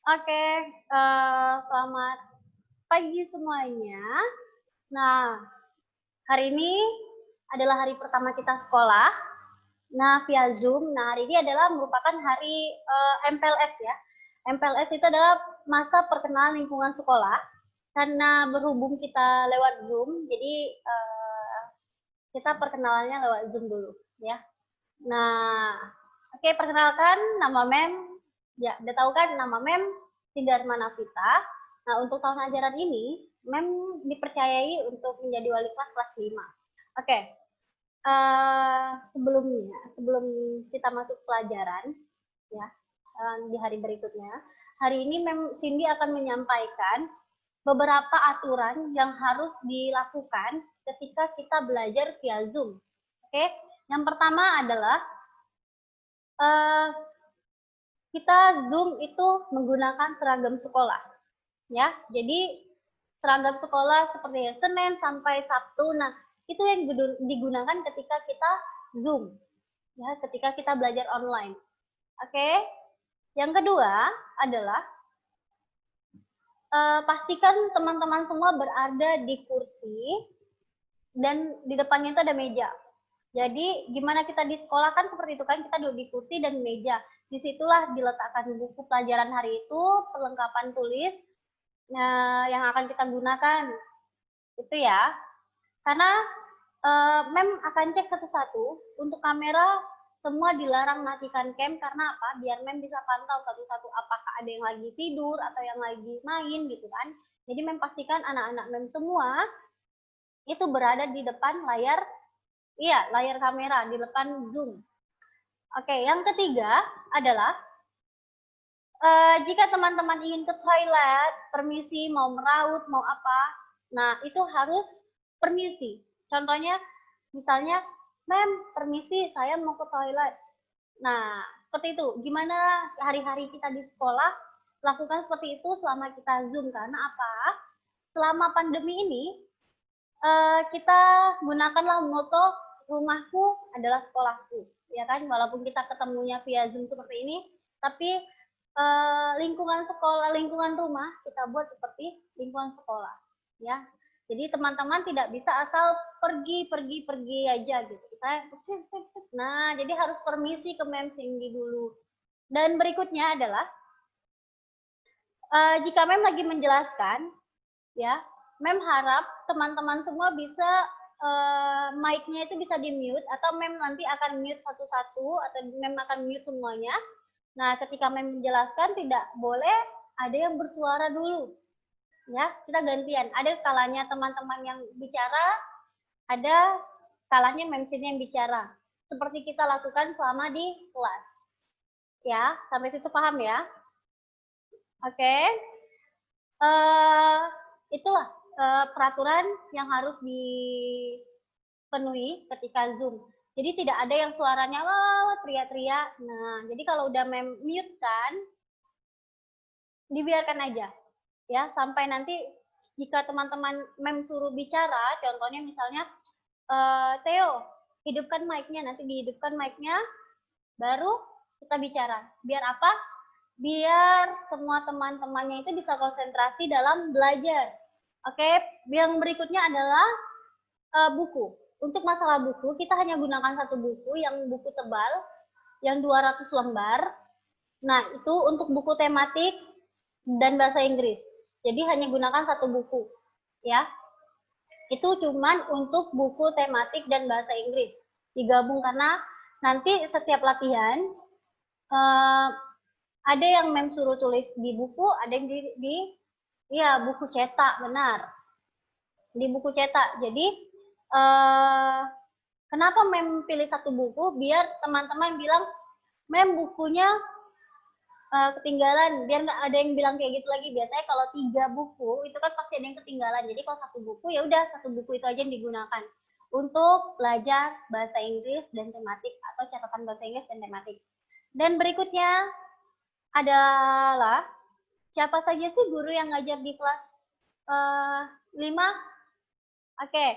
Oke, selamat pagi semuanya. Nah, hari ini adalah hari pertama kita sekolah. Nah, via Zoom. Nah, hari ini adalah merupakan hari MPLS ya. MPLS itu adalah masa perkenalan lingkungan sekolah. Karena berhubung kita lewat Zoom, jadi kita perkenalannya lewat Zoom dulu ya. Nah, oke, perkenalkan nama Mem. Ya, udah tahu kan nama Mem Sindarma Navita. Nah, untuk tahun ajaran ini, Mem dipercayai untuk menjadi wali kelas kelas 5. Oke, sebelum kita masuk pelajaran, ya, di hari berikutnya, hari ini Mem Cindy akan menyampaikan beberapa aturan yang harus dilakukan ketika kita belajar via Zoom. Oke, yang pertama adalah uh, kita Zoom itu menggunakan seragam sekolah, ya. Jadi seragam sekolah seperti Senin sampai Sabtu. Nah, itu yang digunakan ketika kita Zoom, ya, ketika kita belajar online. Oke. Yang kedua adalah pastikan teman-teman semua berada di kursi dan di depannya itu ada meja. Jadi gimana kita di sekolah kan seperti itu kan, kita duduk di kursi dan meja. Disitulah diletakkan buku pelajaran hari itu, perlengkapan tulis yang akan kita gunakan. Itu ya. Karena Mem akan cek satu-satu. Untuk kamera semua dilarang matikan cam karena apa? Biar Mem bisa pantau satu-satu apakah ada yang lagi tidur atau yang lagi main gitu kan. Jadi Mem pastikan anak-anak Mem semua itu berada di depan layar. Iya, layar kamera di depan Zoom. Oke, yang ketiga adalah jika teman-teman ingin ke toilet, permisi, mau meraut, mau apa, nah itu harus permisi. Contohnya, misalnya, Mem, permisi, saya mau ke toilet. Nah, seperti itu. Gimana hari-hari kita di sekolah, lakukan seperti itu selama kita Zoom. Karena apa? Selama pandemi ini, kita gunakanlah moto rumahku adalah sekolahku, ya kan? Walaupun kita ketemunya via Zoom seperti ini, tapi lingkungan sekolah, lingkungan rumah kita buat seperti lingkungan sekolah, ya. Jadi teman-teman tidak bisa asal pergi aja gitu. Nah, jadi harus permisi ke Mem Cindy dulu. Dan berikutnya adalah jika Mem lagi menjelaskan, ya, Mem harap teman-teman semua bisa mic-nya itu bisa di-mute atau Mem nanti akan mute satu-satu atau Mem akan mute semuanya. Nah, ketika Mem menjelaskan tidak boleh ada yang bersuara dulu. Ya, kita gantian. Ada kalanya teman-teman yang bicara, ada kalanya Mem Cindy yang bicara. Seperti kita lakukan selama di kelas. Ya, sampai situ paham ya? Oke. Itulah peraturan yang harus dipenuhi ketika Zoom. Jadi tidak ada yang suaranya teriak-teriak. Nah, jadi kalau udah mute kan, dibiarkan aja. Ya, sampai nanti jika teman-teman suruh bicara, contohnya misalnya, Theo, hidupkan mic-nya, nanti dihidupkan mic-nya, baru kita bicara. Biar apa? Biar semua teman-temannya itu bisa konsentrasi dalam belajar. Oke, yang berikutnya adalah buku. Untuk masalah buku, kita hanya gunakan satu buku, yang buku tebal, yang 200 lembar. Nah, itu untuk buku tematik dan bahasa Inggris. Jadi hanya gunakan satu buku, ya. Itu cuman untuk buku tematik dan bahasa Inggris. Digabung karena nanti setiap latihan ada yang Mem suruh tulis di buku, ada yang iya, buku cetak, benar. Di buku cetak. Jadi kenapa Mem pilih satu buku? Biar teman-teman bilang, Mem bukunya ketinggalan, biar nggak ada yang bilang kayak gitu lagi. Biasanya kalau 3 buku itu kan pasti ada yang ketinggalan. Jadi kalau satu buku ya udah satu buku itu aja yang digunakan untuk belajar bahasa Inggris dan tematik atau catatan bahasa Inggris dan tematik. Dan berikutnya adalah siapa saja sih guru yang ngajar di kelas 5? Oke,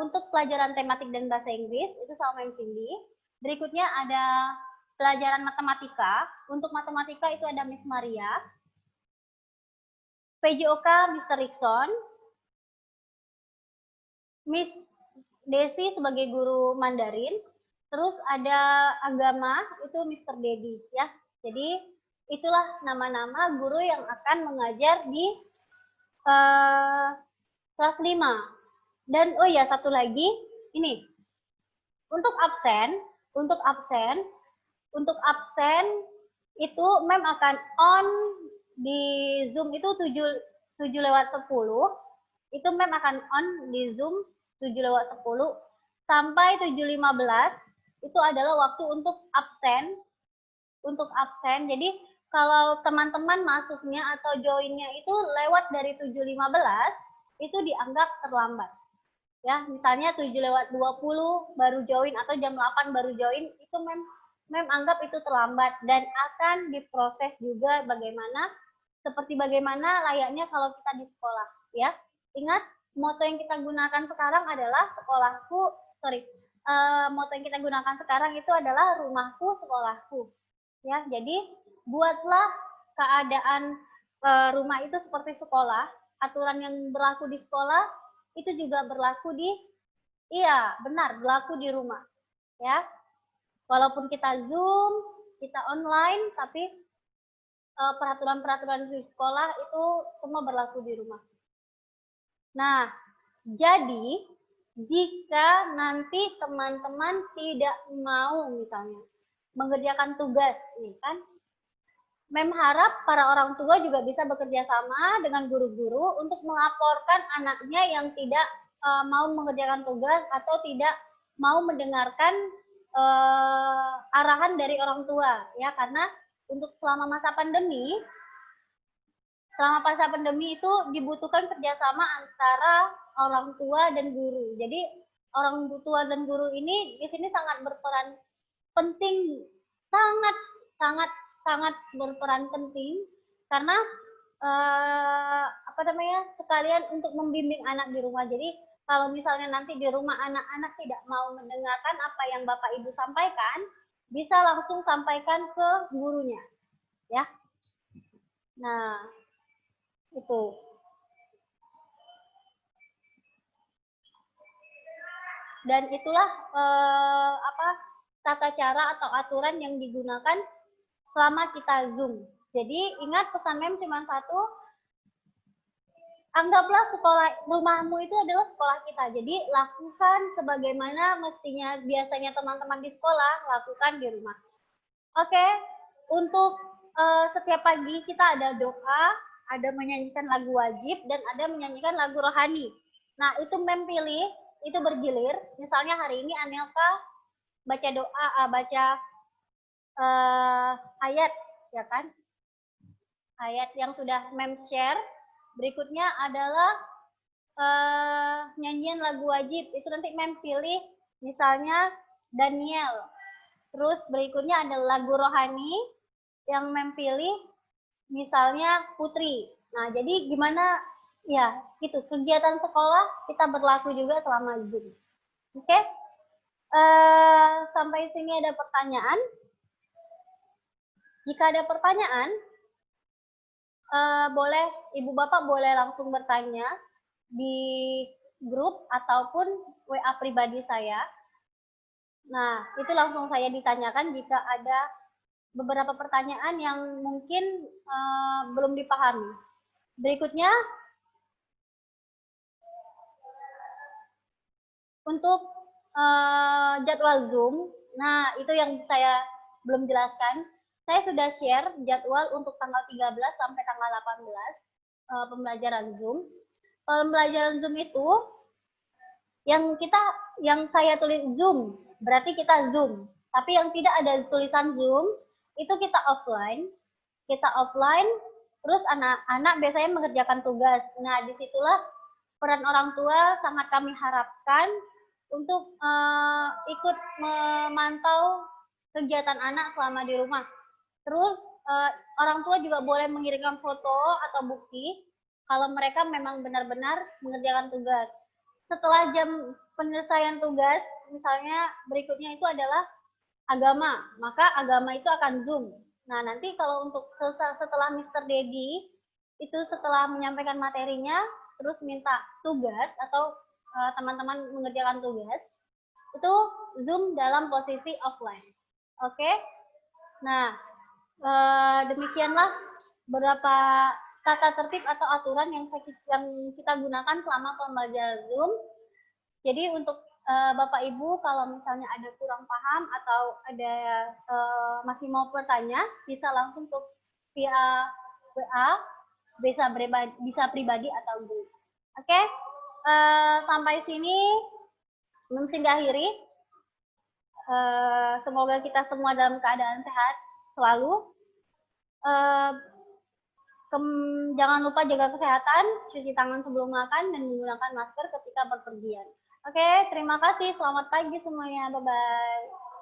untuk pelajaran tematik dan bahasa Inggris itu sama Mem Cindy. Berikutnya ada pelajaran matematika. Untuk matematika itu ada Miss Maria, PJOK Mr. Rickson, Miss Desi sebagai guru Mandarin, terus ada agama itu Mr. Dedi ya. Jadi itulah nama-nama guru yang akan mengajar di kelas 5. Dan oh ya, satu lagi ini. Untuk absen itu mem akan on di Zoom itu 7:10. Itu mem akan on di Zoom 7:10 sampai 7:15 itu adalah waktu untuk absen. Jadi kalau teman-teman masuknya atau joinnya itu lewat dari 7:15 itu dianggap terlambat. Ya, misalnya 7:20 baru join atau jam 8 baru join, itu mem anggap itu terlambat dan akan diproses juga seperti bagaimana layaknya kalau kita di sekolah, ya. Ingat, moto yang kita gunakan sekarang adalah moto yang kita gunakan sekarang itu adalah rumahku, sekolahku. Ya, jadi buatlah keadaan rumah itu seperti sekolah, aturan yang berlaku di sekolah itu juga berlaku berlaku di rumah. Ya. Walaupun kita Zoom, kita online, tapi peraturan-peraturan di sekolah itu semua berlaku di rumah. Nah, jadi jika nanti teman-teman tidak mau misalnya mengerjakan tugas, ini kan, Mem harap para orang tua juga bisa bekerja sama dengan guru-guru untuk melaporkan anaknya yang tidak mau mengerjakan tugas atau tidak mau mendengarkan arahan dari orang tua, ya, karena untuk selama masa pandemi itu dibutuhkan kerjasama antara orang tua dan guru. Jadi orang tua dan guru ini di sini sangat berperan penting, sangat berperan penting karena sekalian untuk membimbing anak di rumah. Jadi kalau misalnya nanti di rumah anak-anak tidak mau mendengarkan apa yang Bapak Ibu sampaikan, bisa langsung sampaikan ke gurunya, ya. Nah, itu. Dan itulah tata cara atau aturan yang digunakan selama kita Zoom. Jadi ingat, pesan Mem cuma satu, anggaplah rumahmu itu adalah sekolah kita. Jadi lakukan sebagaimana mestinya biasanya teman-teman di sekolah lakukan di rumah. Oke, untuk setiap pagi kita ada doa, ada menyanyikan lagu wajib, dan ada menyanyikan lagu rohani. Nah, itu Mem pilih, itu bergilir. Misalnya hari ini Anelka baca doa, ayat, ya kan? Ayat yang sudah Mem share. Berikutnya adalah nyanyian lagu wajib. Itu nanti Mem pilih misalnya Daniel. Terus berikutnya ada lagu rohani yang Mem pilih misalnya Putri. Nah, jadi gimana ya, itu kegiatan sekolah kita berlaku juga selama Zoom. Oke? Sampai sini ada pertanyaan? Jika ada pertanyaan, boleh Ibu Bapak boleh langsung bertanya di grup ataupun WA pribadi saya. Nah, itu langsung saya ditanyakan jika ada beberapa pertanyaan yang mungkin belum dipahami. Berikutnya, untuk jadwal Zoom, nah itu yang saya belum jelaskan. Saya sudah share jadwal untuk tanggal 13 sampai tanggal 18 pembelajaran Zoom. Pembelajaran Zoom itu yang saya tulis Zoom, berarti kita Zoom. Tapi yang tidak ada tulisan Zoom, itu kita offline. Terus anak-anak biasanya mengerjakan tugas. Nah, disitulah peran orang tua sangat kami harapkan untuk ikut memantau kegiatan anak selama di rumah. Terus orang tua juga boleh mengirimkan foto atau bukti kalau mereka memang benar-benar mengerjakan tugas. Setelah jam penyelesaian tugas, misalnya berikutnya itu adalah agama, maka agama itu akan Zoom. Nah, nanti kalau untuk setelah Mr. Dedi itu setelah menyampaikan materinya, terus minta tugas atau teman-teman mengerjakan tugas, itu Zoom dalam posisi offline. Oke? Nah, demikianlah beberapa tata tertib atau aturan yang kita gunakan selama pembelajaran Zoom. Jadi untuk Bapak Ibu kalau misalnya ada kurang paham atau ada masih mau bertanya, bisa langsung ke via WA, bisa pribadi atau grup. Oke, sampai sini mengakhiri. Semoga kita semua dalam keadaan sehat selalu. Jangan lupa jaga kesehatan, cuci tangan sebelum makan, dan menggunakan masker ketika berpergian. Oke, terima kasih. Selamat pagi semuanya. Bye-bye.